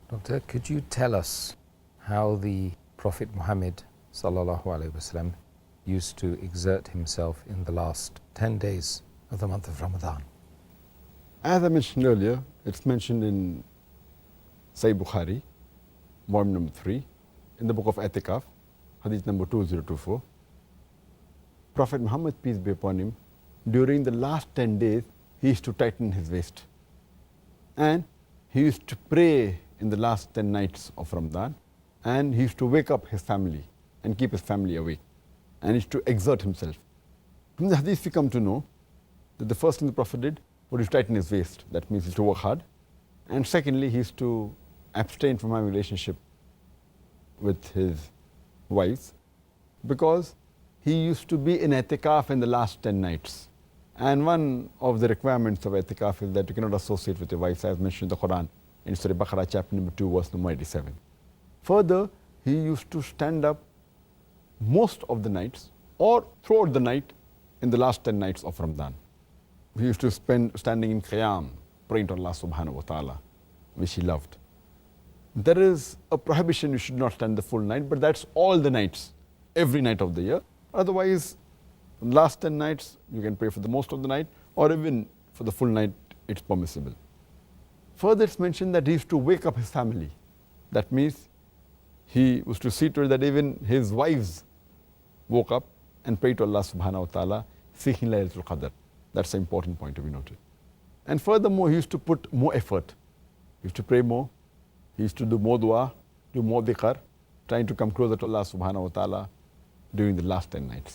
Doctor, could you tell us how the Prophet Muhammad ﷺ used to exert himself in the last 10 days of the month of Ramadan? As I mentioned earlier, it's mentioned in Sahih Bukhari, volume number 3, in the book of Atikaf, hadith number 2024. Prophet Muhammad, peace be upon him, during the last 10 days, he used to tighten his waist. And he used to pray in the last 10 nights of Ramadan, and he used to wake up his family and keep his family awake, and he used to exert himself. From the hadith we come to know that the first thing the Prophet did was to tighten his waist. That means he used to work hard. And secondly, he used to abstain from having a relationship with his wives, because he used to be in Atikaf in the last 10 nights. And one of the requirements of Atikaf is that you cannot associate with your wives, as mentioned in the Quran, in Surah Baqarah chapter number 2, verse number 87. Further, he used to stand up most of the nights or throughout the night in the last 10 nights of Ramadan. He used to spend standing in Qiyam, praying to Allah subhanahu wa ta'ala, which he loved. There is a prohibition you should not stand the full night, but that's all the nights, every night of the year. Otherwise, last 10 nights, you can pray for the most of the night, or even for the full night, it's permissible. Further, it's mentioned that he used to wake up his family. That means he was to see to it that even his wives woke up and prayed to Allah subhanahu wa ta'ala, seeking Laylatul Qadr. That's an important point to be noted. And furthermore, he used to put more effort. He used to pray more. He used to do more dua, do more dhikr, trying to come closer to Allah subhanahu wa ta'ala during the last 10 nights.